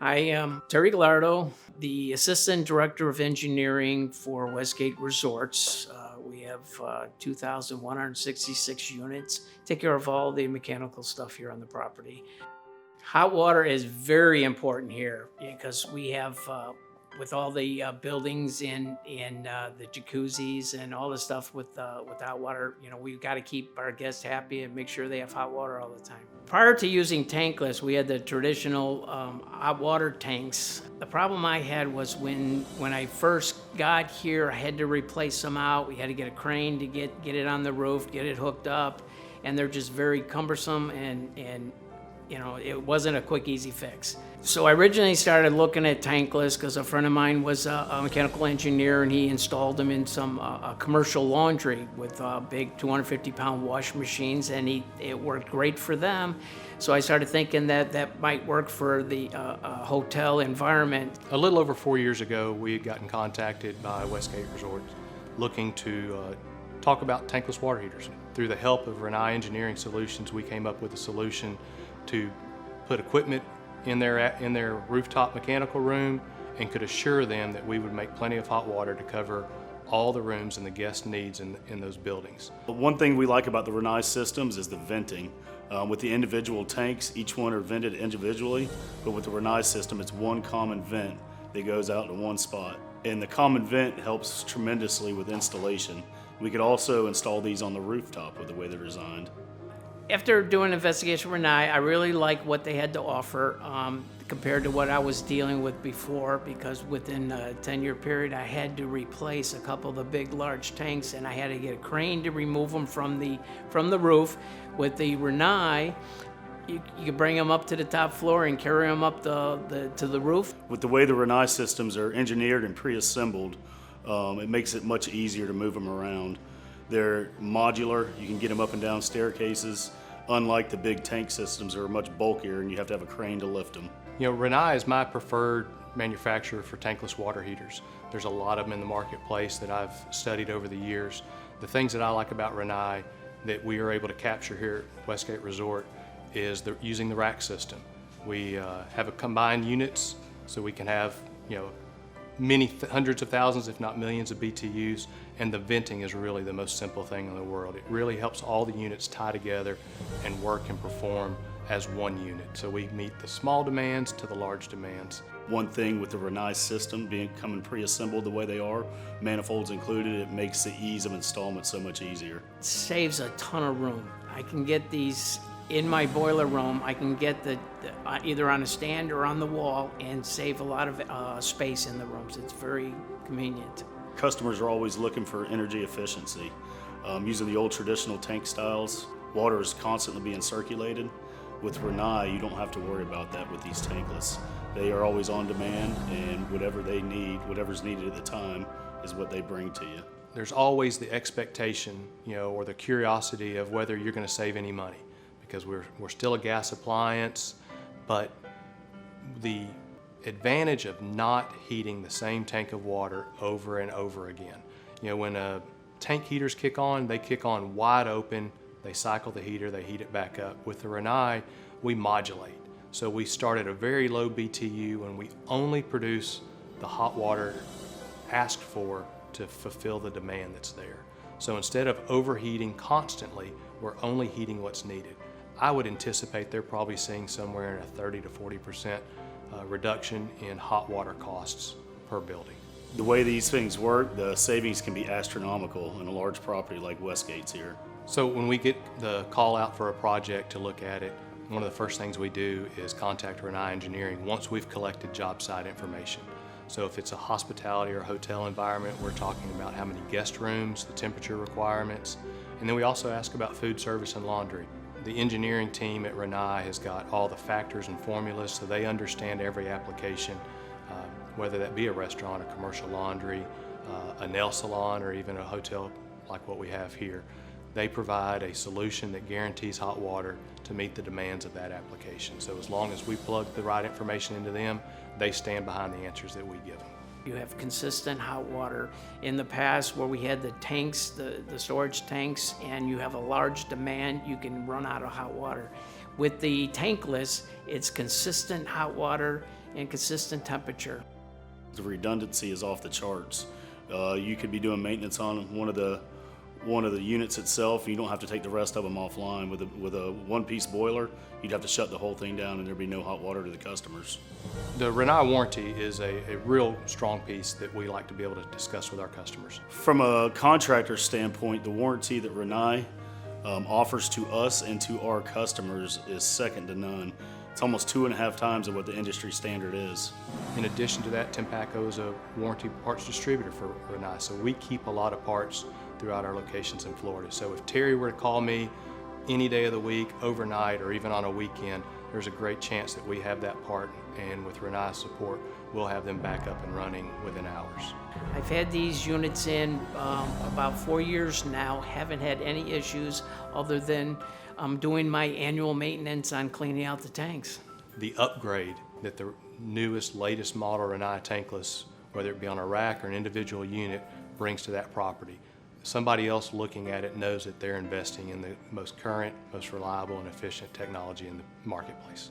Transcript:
I am Terry Gallardo, the Assistant Director of Engineering for Westgate Resorts. We have 2,166 units. Take care of all the mechanical stuff here on the property. Hot water is very important here because we have, with all the buildings and the jacuzzis and all the stuff with hot water, we've got to keep our guests happy and make sure they have hot water all the time. Prior to using tankless, we had the traditional hot water tanks. The problem I had was when I first got here, I had to replace them out. We had to get a crane to get it on the roof, get it hooked up, and they're just very cumbersome and it wasn't a quick, easy fix. So I originally started looking at tankless because a friend of mine was a mechanical engineer and he installed them in some commercial laundry with big 250-pound wash machines, and it worked great for them. So I started thinking that might work for the hotel environment. A little over 4 years ago, we had gotten contacted by Westgate Resorts looking to talk about tankless water heaters. Through the help of Rinnai Engineering Solutions, we came up with a solution to put equipment in their rooftop mechanical room and could assure them that we would make plenty of hot water to cover all the rooms and the guest needs in those buildings. One thing we like about the Rinnai systems is the venting. With the individual tanks, each one are vented individually, but with the Rinnai system, it's one common vent that goes out to one spot. And the common vent helps tremendously with installation. We could also install these on the rooftop with the way they're designed. After doing an investigation with Rinnai, I really like what they had to offer compared to what I was dealing with before, because within a 10-year period, I had to replace a couple of the big, large tanks, and I had to get a crane to remove them from the roof. With the Rinnai, you can bring them up to the top floor and carry them up to the roof. With the way the Rinnai systems are engineered and pre-assembled, it makes it much easier to move them around. They're modular, you can get them up and down staircases, unlike the big tank systems that are much bulkier and you have to have a crane to lift them. Rinnai is my preferred manufacturer for tankless water heaters. There's a lot of them in the marketplace that I've studied over the years. The things that I like about Rinnai that we are able to capture here at Westgate Resort is using the rack system. We have a combined units so we can have many hundreds of thousands, if not millions of BTUs, and the venting is really the most simple thing in the world. It really helps all the units tie together and work and perform as one unit. So we meet the small demands to the large demands. One thing with the Rinnai system coming pre-assembled the way they are, manifolds included, it makes the ease of installment so much easier. It saves a ton of room. I can get these in my boiler room. I can get the either on a stand or on the wall and save a lot of space in the rooms. It's very convenient. Customers are always looking for energy efficiency. Using the old traditional tank styles, water is constantly being circulated. With Rinnai, you don't have to worry about that with these tankless. They are always on demand, and whatever they need, whatever's needed at the time, is what they bring to you. There's always the expectation, or the curiosity of whether you're going to save any money, because we're still a gas appliance, but the advantage of not heating the same tank of water over and over again. When tank heaters kick on, they kick on wide open, they cycle the heater, they heat it back up. With the Rinnai, we modulate. So we start at a very low BTU and we only produce the hot water asked for to fulfill the demand that's there. So instead of overheating constantly, we're only heating what's needed. I would anticipate they're probably seeing somewhere in a 30 to 40% reduction in hot water costs per building. The way these things work, the savings can be astronomical in a large property like Westgate's here. So when we get the call out for a project to look at it, one of the first things we do is contact Rinnai Engineering once we've collected job site information. So if it's a hospitality or hotel environment, we're talking about how many guest rooms, the temperature requirements, and then we also ask about food service and laundry. The engineering team at Rinnai has got all the factors and formulas so they understand every application, whether that be a restaurant, a commercial laundry, a nail salon, or even a hotel like what we have here. They provide a solution that guarantees hot water to meet the demands of that application. So as long as we plug the right information into them, they stand behind the answers that we give them. You have consistent hot water. In the past, where we had the tanks, the storage tanks, and you have a large demand, you can run out of hot water. With the tankless, it's consistent hot water. and consistent temperature. The redundancy is off the charts. You could be doing maintenance on one of the units itself. You don't have to take the rest of them offline. With a one-piece boiler, you'd have to shut the whole thing down and there'd be no hot water to the customers. The Rinnai warranty is a real strong piece that we like to be able to discuss with our customers. From a contractor standpoint, the warranty that Rinnai offers to us and to our customers is second to none. It's almost 2.5 times of what the industry standard is. In addition to that, Tempaco is a warranty parts distributor for Rinnai, so we keep a lot of parts throughout our locations in Florida. So if Terry were to call me any day of the week, overnight, or even on a weekend, there's a great chance that we have that part, and with Rinnai's support, we'll have them back up and running within hours. I've had these units in about 4 years now, haven't had any issues other than doing my annual maintenance on cleaning out the tanks. The upgrade that the newest, latest model Rinnai tankless, whether it be on a rack or an individual unit, brings to that property. Somebody else looking at it knows that they're investing in the most current, most reliable, and efficient technology in the marketplace.